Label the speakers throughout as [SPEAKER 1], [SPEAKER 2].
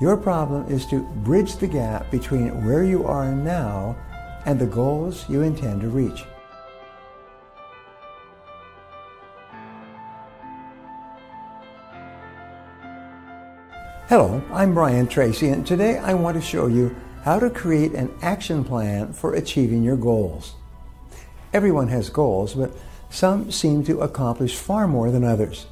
[SPEAKER 1] Your problem is to bridge the gap between where you are now and the goals you intend to reach. Hello, I'm Brian Tracy, and today I want to show you how to create an action plan for achieving your goals. Everyone has goals, but some seem to accomplish far more than others.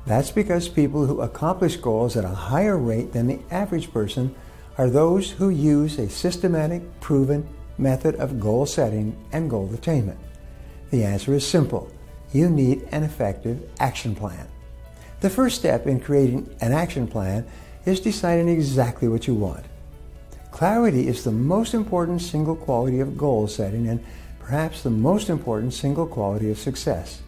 [SPEAKER 1] That's because people who accomplish goals at a higher rate than the average person are those who use a systematic, proven method of goal setting and goal attainment. The answer is simple. You need an effective action plan. The first step in creating an action plan is deciding exactly what you want. Clarity is the most important single quality of goal setting and perhaps the most important single quality of success.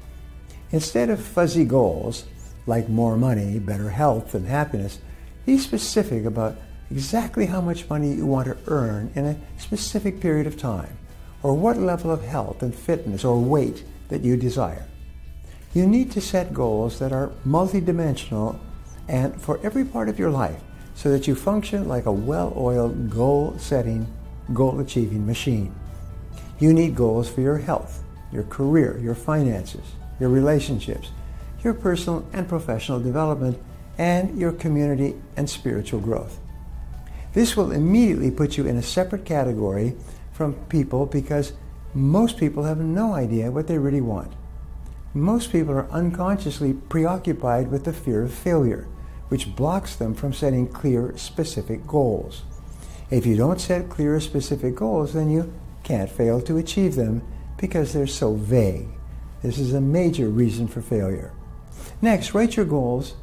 [SPEAKER 1] Instead of fuzzy goals, like more money, better health, and happiness, be specific about exactly how much money you want to earn in a specific period of time, or what level of health and fitness or weight that you desire. You need to set goals that are multidimensional and for every part of your life so that you function like a well-oiled goal-setting, goal-achieving machine. You need goals for your health, your career, your finances, your relationships, your personal and professional development, and your community and spiritual growth. This will immediately put you in a separate category from people because most people have no idea what they really want. Most people are unconsciously preoccupied with the fear of failure, which blocks them from setting clear, specific goals. If you don't set clear, specific goals, then you can't fail to achieve them because they're so vague. This is a major reason for failure. Next, write your goals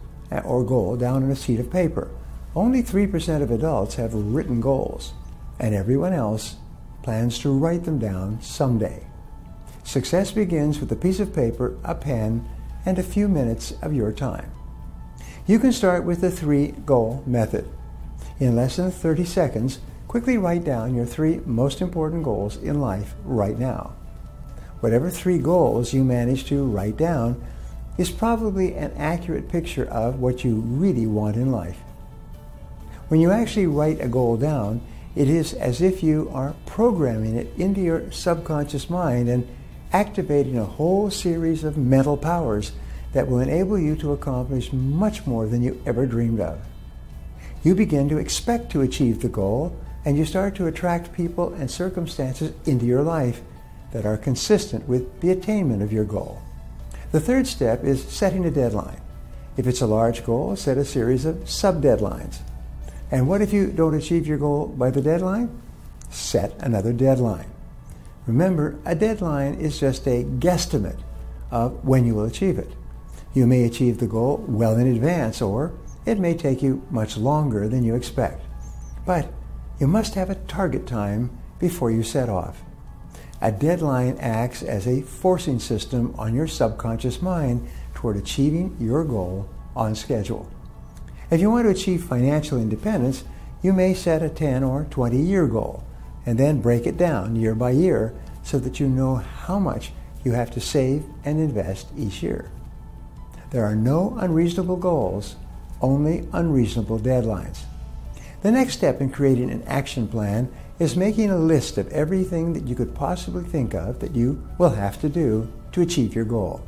[SPEAKER 1] or goal down on a sheet of paper. Only 3% of adults have written goals, and everyone else plans to write them down someday. Success begins with a piece of paper, a pen, and a few minutes of your time. You can start with the 3-goal method. In less than 30 seconds, quickly write down your 3 most important goals in life right now. Whatever 3 goals you manage to write down is probably an accurate picture of what you really want in life. When you actually write a goal down, it is as if you are programming it into your subconscious mind and activating a whole series of mental powers that will enable you to accomplish much more than you ever dreamed of. You begin to expect to achieve the goal, and you start to attract people and circumstances into your life that are consistent with the attainment of your goal. The third step is setting a deadline. If it's a large goal, set a series of sub-deadlines. And what if you don't achieve your goal by the deadline? Set another deadline. Remember, a deadline is just a guesstimate of when you will achieve it. You may achieve the goal well in advance, or it may take you much longer than you expect. But you must have a target time before you set off. A deadline acts as a forcing system on your subconscious mind toward achieving your goal on schedule. If you want to achieve financial independence, you may set a 10 or 20-year goal and then break it down year by year so that you know how much you have to save and invest each year. There are no unreasonable goals, only unreasonable deadlines. The next step in creating an action plan is making a list of everything that you could possibly think of that you will have to do to achieve your goal.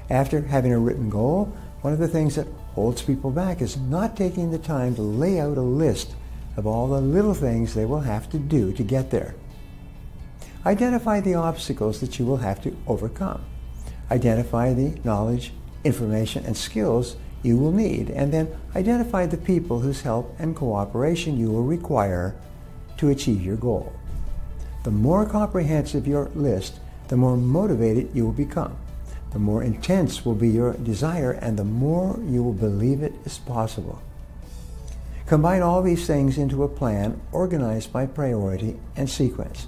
[SPEAKER 1] After having a written goal, one of the things that holds people back is not taking the time to lay out a list of all the little things they will have to do to get there. Identify the obstacles that you will have to overcome. Identify the knowledge, information, and skills you will need, and then identify the people whose help and cooperation you will require to achieve your goal. The more comprehensive your list, the more motivated you will become. The more intense will be your desire, and the more you will believe it is possible. Combine all these things into a plan organized by priority and sequence.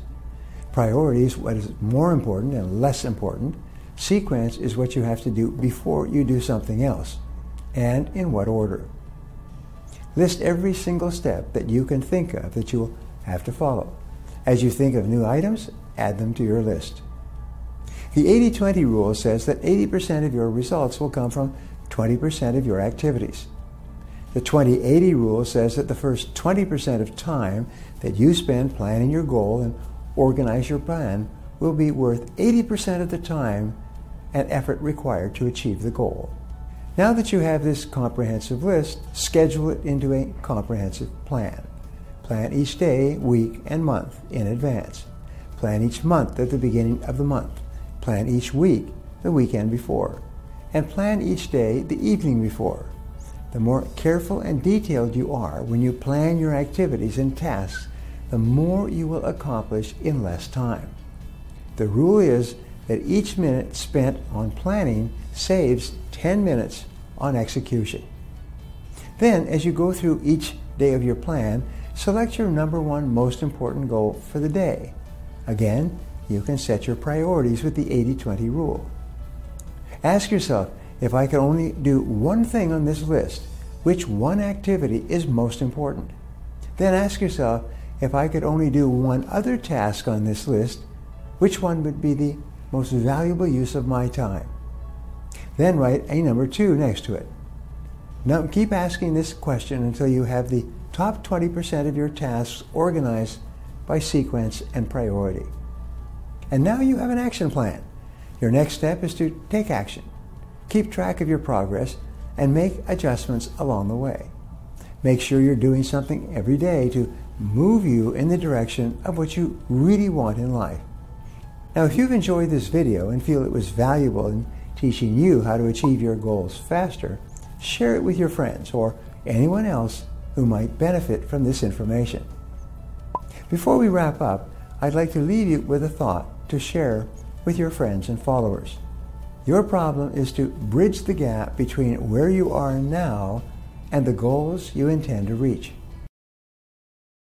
[SPEAKER 1] Priority is what is more important and less important. Sequence is what you have to do before you do something else, and in what order. List every single step that you can think of that you will have to follow. As you think of new items, add them to your list. The 80-20 rule says that 80% of your results will come from 20% of your activities. The 20-80 rule says that the first 20% of time that you spend planning your goal and organize your plan will be worth 80% of the time and effort required to achieve the goal. Now that you have this comprehensive list, schedule it into a comprehensive plan. Plan each day, week, and month in advance. Plan each month at the beginning of the month. Plan each week the weekend before. And plan each day the evening before. The more careful and detailed you are when you plan your activities and tasks, the more you will accomplish in less time. The rule is that each minute spent on planning saves 10 minutes on execution. Then, as you go through each day of your plan, select your number one most important goal for the day. Again, you can set your priorities with the 80-20 rule. Ask yourself, if I could only do one thing on this list, which one activity is most important? Then ask yourself, if I could only do one other task on this list, which one would be the most valuable use of my time? Then write a number 2 next to it. Now keep asking this question until you have the top 20% of your tasks organized by sequence and priority. And now you have an action plan. Your next step is to take action. Keep track of your progress and make adjustments along the way. Make sure you're doing something every day to move you in the direction of what you really want in life. Now, if you've enjoyed this video and feel it was valuable in teaching you how to achieve your goals faster, share it with your friends or anyone else who might benefit from this information. Before we wrap up, I'd like to leave you with a thought to share with your friends and followers. Your problem is to bridge the gap between where you are now and the goals you intend to reach.